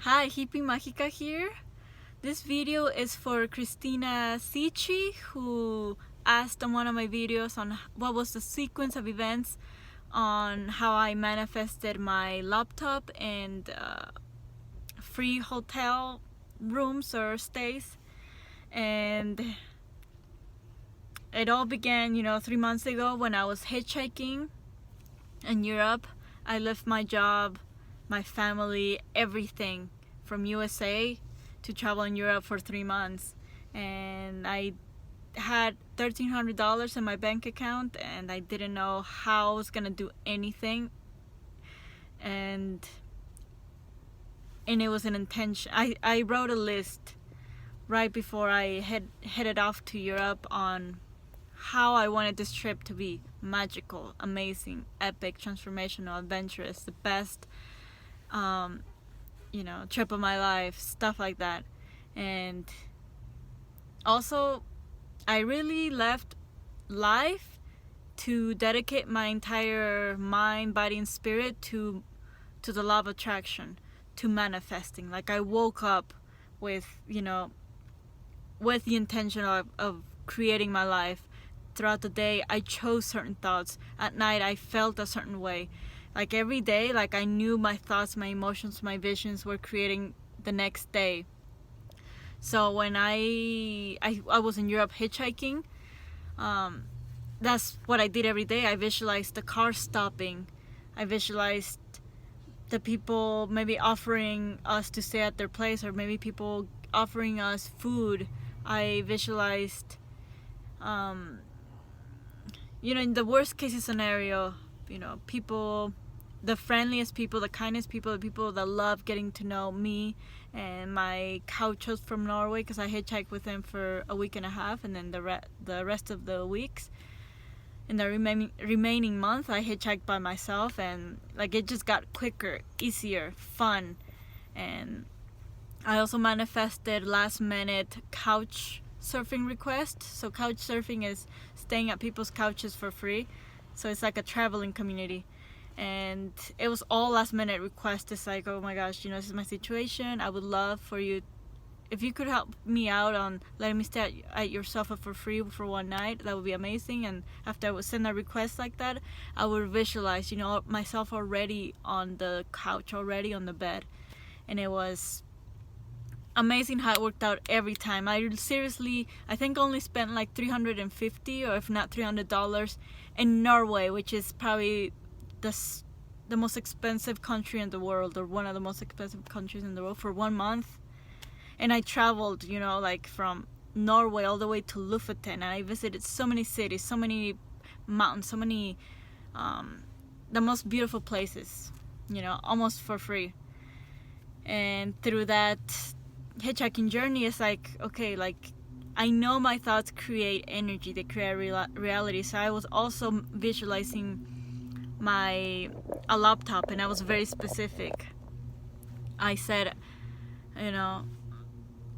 Hi, Hippie Mágica here. This video is for Christina Sichi, who asked on one of my videos on what was the sequence of events on how I manifested my laptop and free hotel rooms or stays. And it all began, 3 months ago when I was hitchhiking in Europe. I left my job, my family, everything from USA to travel in Europe for 3 months. And I had $1,300 in my bank account and I didn't know how I was gonna do anything. And it was an intention. I wrote a list right before I headed off to Europe on how I wanted this trip to be magical, amazing, epic, transformational, adventurous, the best trip of my life, stuff like that. And also I really left life to dedicate my entire mind, body, and spirit to the law of attraction, to manifesting. Like, I woke up with with the intention of creating my life. Throughout the day I chose certain thoughts. At night I felt a certain way. Like, every day, like, I knew my thoughts, my emotions, my visions were creating the next day. So when I was in Europe hitchhiking, that's what I did every day. I visualized the car stopping. I visualized the people maybe offering us to stay at their place, or maybe people offering us food. I visualized in the worst case scenario, people, the friendliest people, the kindest people, the people that love getting to know me and my couch host from Norway, because I hitchhiked with him for a week and a half, and then the rest of the weeks in the remaining month I hitchhiked by myself. And like, it just got quicker, easier, fun. And I also manifested last minute couch surfing request. So couch surfing is staying at people's couches for free. So it's like a traveling community. And it was all last minute request. It's like, oh my gosh, this is my situation. I would love for you, if you could help me out on letting me stay at your sofa for free for one night, that would be amazing. And after I would send a request like that, I would visualize, myself already on the couch, already on the bed. And it was amazing how it worked out every time. I think only spent like $350, or if not $300, in Norway, which is probably the most expensive country in the world, or one of the most expensive countries in the world, for 1 month. And I traveled, like from Norway all the way to Lofoten, and I visited so many cities, so many mountains, so many the most beautiful places, almost for free. And through that hitchhiking journey, it's like, okay, like, I know my thoughts create energy, they create reality. So I was also visualizing a laptop, and I was very specific. I said,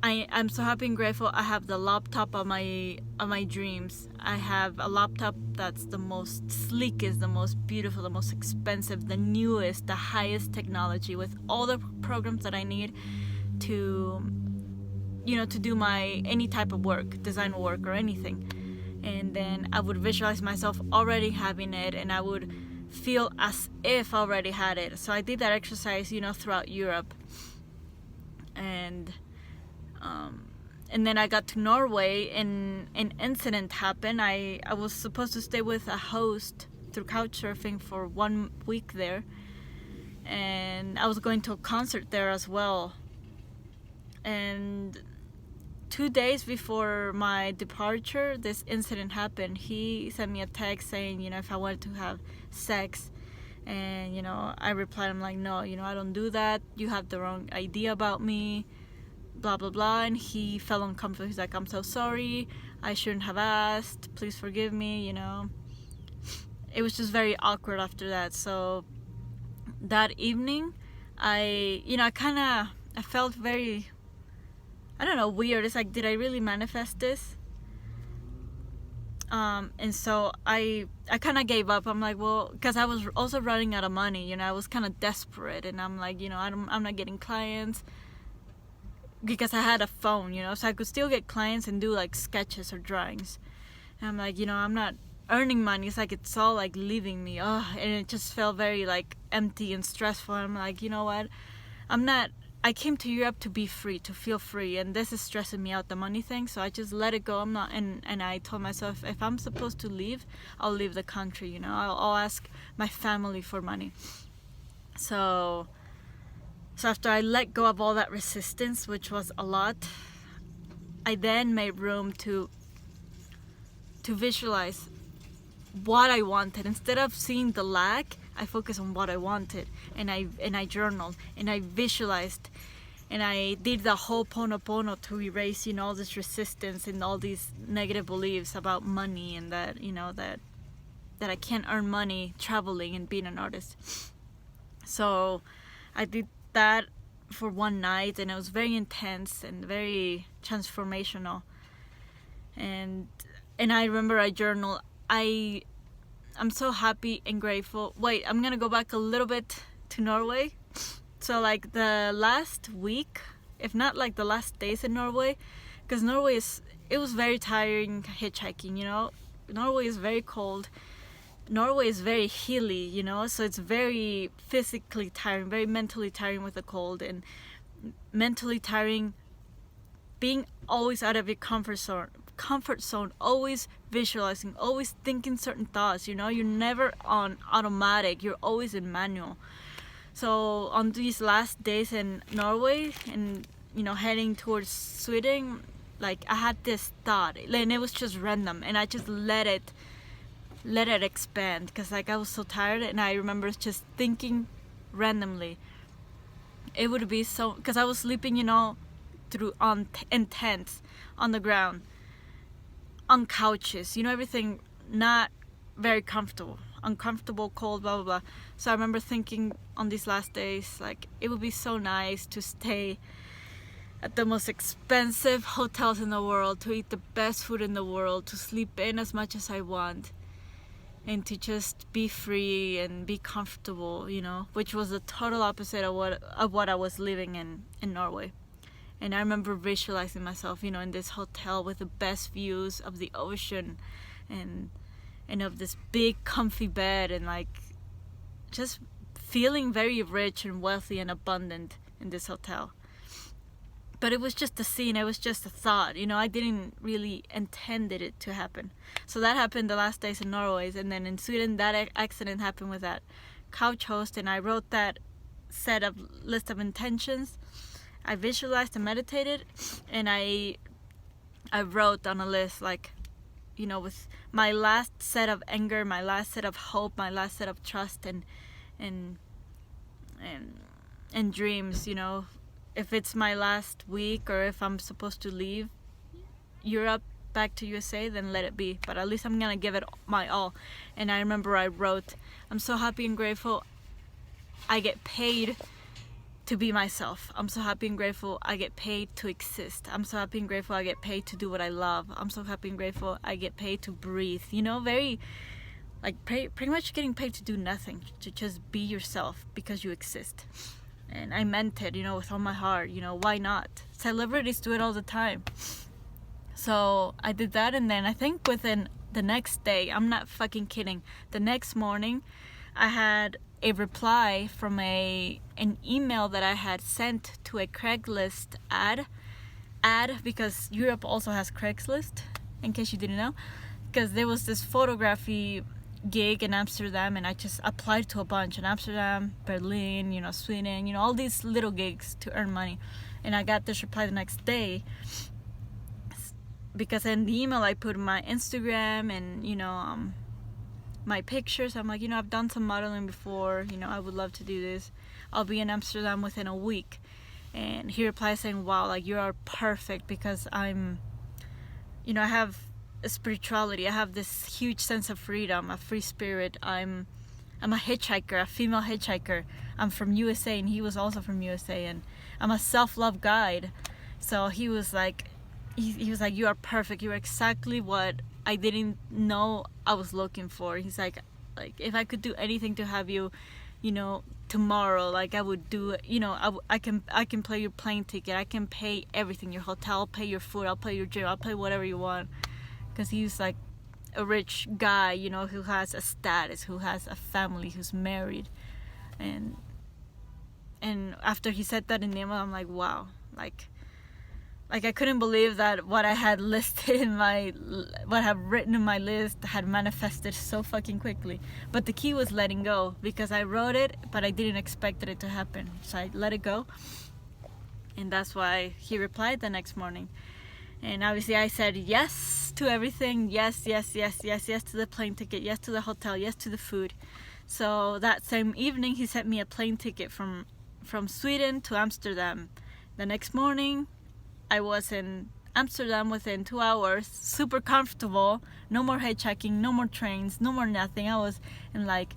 I'm so happy and grateful I have the laptop of my dreams. I have a laptop that's the most sleekest, the most beautiful, the most expensive, the newest, the highest technology, with all the programs that I need to do my any type of work, design work or anything. And then I would visualize myself already having it, and I would feel as if I already had it. So I did that exercise throughout Europe. And then I got to Norway, and an incident happened. I was supposed to stay with a host through couchsurfing for 1 week there, and I was going to a concert there as well. And 2 days before my departure, this incident happened. He sent me a text saying, if I wanted to have sex. And, I replied, I'm like, no, I don't do that. You have the wrong idea about me, blah, blah, blah. And he felt uncomfortable. He's like, I'm so sorry. I shouldn't have asked. Please forgive me, It was just very awkward after that. So that evening, I felt very, weird. It's like, did I really manifest this? And so I I kind of gave up. I'm like, well, because I was also running out of money, I was kind of desperate, and I'm like, I'm not getting clients because I had a phone, so I could still get clients and do like sketches or drawings. And I'm like, I'm not earning money. It's like it's all like leaving me. Oh, and it just felt very like empty and stressful. I'm like, you know what? I came to Europe to be free, to feel free, and this is stressing me out, the money thing. So I just let it go. I'm not, and I told myself, if I'm supposed to leave, I'll leave the country. I'll ask my family for money. So after I let go of all that resistance, which was a lot, I then made room to visualize what I wanted. Instead of seeing the lack, I focused on what I wanted, and I journaled, and I visualized, and I did the Ho'oponopono to erase, all this resistance and all these negative beliefs about money, and that, that I can't earn money traveling and being an artist. So I did that for one night, and it was very intense and very transformational. And I remember I journaled. I'm so happy and grateful. Wait, I'm gonna go back a little bit to Norway. So like the last week, if not like the last days in Norway, because it was very tiring hitchhiking, Norway is very cold. Norway is very hilly, so it's very physically tiring, very mentally tiring with the cold, and mentally tiring being always out of your comfort zone, always visualizing, always thinking certain thoughts, you're never on automatic, you're always in manual. So on these last days in Norway and heading towards Sweden, like I had this thought, and it was just random, and I just let it expand, because like I was so tired, and I remember just thinking randomly, it would be so, because I was sleeping through in tents on the ground, on couches, everything not very comfortable, uncomfortable, cold, blah blah blah. So I remember thinking on these last days, like it would be so nice to stay at the most expensive hotels in the world, to eat the best food in the world, to sleep in as much as I want, and to just be free and be comfortable, which was the total opposite of what I was living in Norway. And I remember visualizing myself, in this hotel with the best views of the ocean, and of this big comfy bed, and like just feeling very rich and wealthy and abundant in this hotel. But it was just a scene, it was just a thought, I didn't really intended it to happen. So that happened the last days in Norway, and then in Sweden that accident happened with that couch host, and I wrote that list of intentions. I visualized and meditated, and I wrote on a list, like, with my last set of anger, my last set of hope, my last set of trust and dreams, if it's my last week, or if I'm supposed to leave Europe back to USA, then let it be, but at least I'm gonna give it my all. And I remember I wrote, I'm so happy and grateful I get paid to be myself. I'm so happy and grateful I get paid to exist. I'm so happy and grateful I get paid to do what I love. I'm so happy and grateful I get paid to breathe. Very like pretty much getting paid to do nothing, to just be yourself because you exist. And I meant it, with all my heart. Why not? Celebrities do it all the time. So I did that, and then I think within the next day, I'm not fucking kidding, the next morning I had a reply from an email that I had sent to a Craigslist ad, because Europe also has Craigslist, in case you didn't know, because there was this photography gig in Amsterdam, and I just applied to a bunch in Amsterdam, Berlin, Sweden, all these little gigs to earn money. And I got this reply the next day, because in the email I put my Instagram and my pictures. I'm like, I've done some modeling before, I would love to do this. I'll be in Amsterdam within a week. And he replies saying, wow, like you are perfect, because I'm, I have a spirituality, I have this huge sense of freedom, a free spirit. I'm a hitchhiker, a female hitchhiker. I'm from USA, and he was also from USA, and I'm a self-love guide. So he was like, he was like, you are perfect, you're exactly what I didn't know I was looking for. He's like if I could do anything to have you, tomorrow, like I would do it. I can pay your plane ticket, I can pay everything, your hotel, I'll pay your food, I'll pay your gym, I'll pay whatever you want. Because he's like a rich guy, who has a status, who has a family, who's married. And after he said that in the email, I'm like, wow, like I couldn't believe that what I had listed in what I have written in my list had manifested so fucking quickly. But the key was letting go, because I wrote it, but I didn't expect it to happen. So I let it go. And that's why he replied the next morning. And obviously I said yes to everything. Yes to the plane ticket. Yes to the hotel. Yes to the food. So that same evening, he sent me a plane ticket from Sweden to Amsterdam. The next morning, I was in Amsterdam within 2 hours, super comfortable, no more hitchhiking, no more trains, no more nothing. I was in like,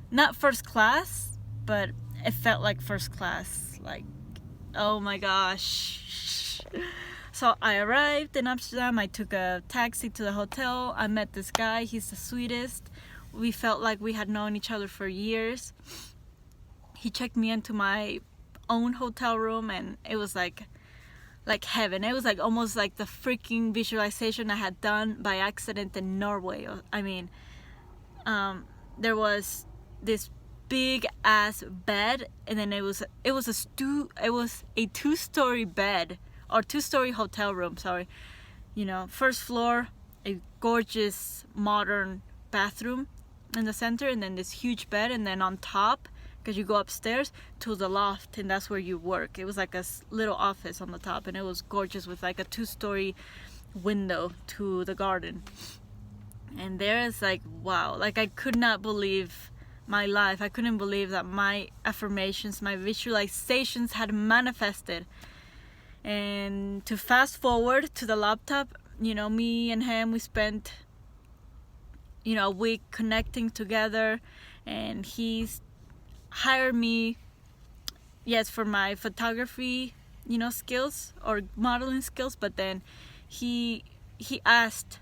not first class, but it felt like first class. Like, oh my gosh. So I arrived in Amsterdam, I took a taxi to the hotel, I met this guy, he's the sweetest. We felt like we had known each other for years. He checked me into my own hotel room, and it was like heaven. It was like almost like the freaking visualization I had done by accident in Norway. I mean, there was this big ass bed, and then it was a 2-story bed, or 2-story hotel room, sorry. First floor, a gorgeous modern bathroom in the center, and then this huge bed, and then on top, because you go upstairs to the loft, and that's where you work. It was like a little office on the top, and it was gorgeous with like a 2-story window to the garden. And there is like, wow, like I could not believe my life. I couldn't believe that my affirmations, my visualizations had manifested. And to fast forward to the laptop, me and him, we spent a week connecting together, and he's hired me, yes, for my photography, skills or modeling skills. But then he asked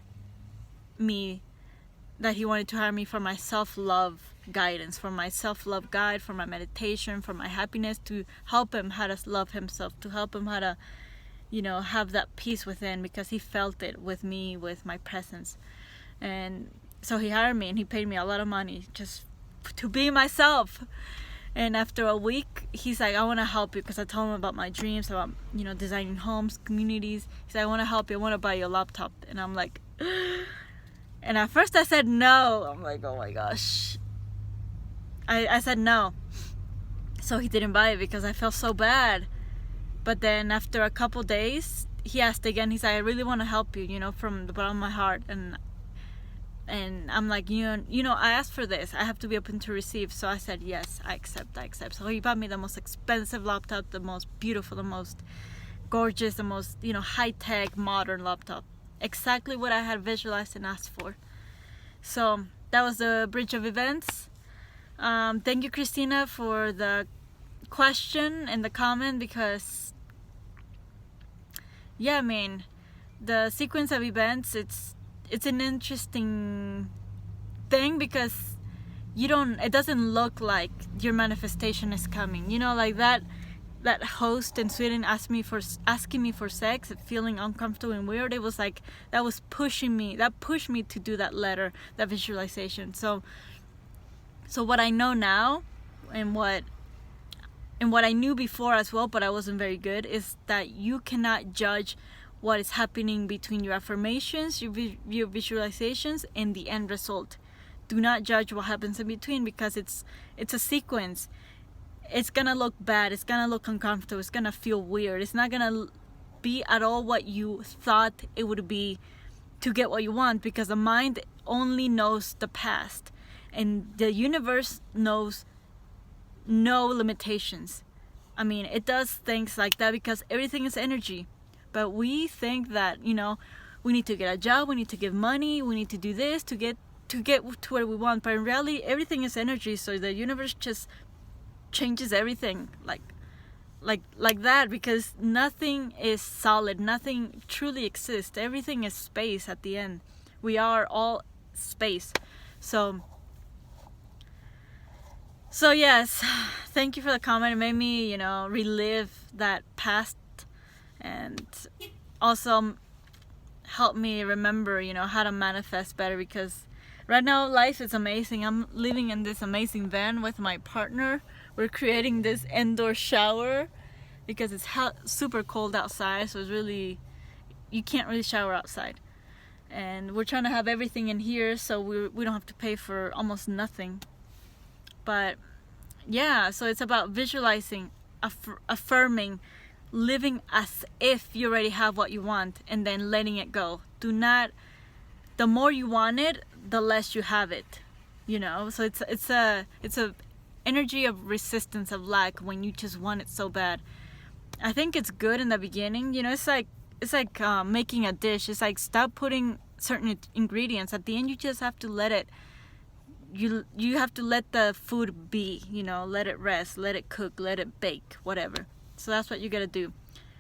me that he wanted to hire me for my self-love guidance, for my self-love guide, for my meditation, for my happiness, to help him how to love himself, to help him how to, have that peace within, because he felt it with me, with my presence. And so he hired me, and he paid me a lot of money just to be myself. And after a week, he's like, I want to help you, because I told him about my dreams, about designing homes, communities. He's like, I want to help you, I want to buy you a laptop. And I'm like, and at first I said no. I'm like, oh my gosh, I said no. So he didn't buy it because I felt so bad. But then after a couple days, he asked again. He's like, I really want to help you, from the bottom of my heart. And I'm like, I asked for this. I have to be open to receive. So I said, yes, I accept. So he bought me the most expensive laptop, the most beautiful, the most gorgeous, the most, high-tech, modern laptop. Exactly what I had visualized and asked for. So that was the bridge of events. Thank you, Christina, for the question and the comment, because, yeah, I mean, the sequence of events, it's an interesting thing, because it doesn't look like your manifestation is coming. Like that host in Sweden asking me for sex, feeling uncomfortable and weird. It was like that pushed me to do that letter, that visualization. So what I know now, and what I knew before as well, but I wasn't very good, is that you cannot judge what is happening between your affirmations, your visualizations, and the end result. Do not judge what happens in between, because it's a sequence. It's gonna look bad, it's gonna look uncomfortable, it's gonna feel weird, it's not gonna be at all what you thought it would be to get what you want, because the mind only knows the past, and the universe knows no limitations. I mean, it does things like that because everything is energy. But we think that, we need to get a job, we need to give money, we need to do this to get to where we want. But in reality, everything is energy. So the universe just changes everything like that, because nothing is solid, nothing truly exists. Everything is space at the end. We are all space. So yes, thank you for the comment. It made me, relive that past, and also help me remember, how to manifest better, because right now life is amazing. I'm living in this amazing van with my partner. We're creating this indoor shower because it's super cold outside, so it's really, you can't really shower outside. And we're trying to have everything in here so we don't have to pay for almost nothing. But yeah, so it's about visualizing, affirming, living as if you already have what you want, and then letting it go. The more you want it, the less you have it, so it's a energy of resistance, of lack, when you just want it so bad. I think it's good in the beginning, it's like making a dish. It's like, stop putting certain ingredients. At the end, you just have to let it, you have to let the food be, let it rest, let it cook, let it bake, whatever. So that's what you gotta do.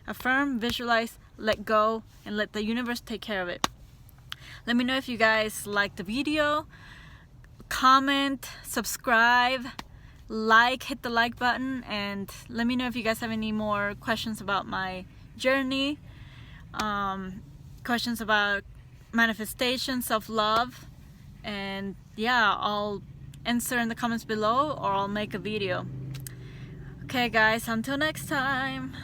Affirm, visualize, let go, and let the universe take care of it. Let me know if you guys liked the video. Comment, subscribe, hit the like button, and let me know if you guys have any more questions about my journey, questions about manifestation, self-love, and yeah, I'll answer in the comments below, or I'll make a video. Okay guys, until next time.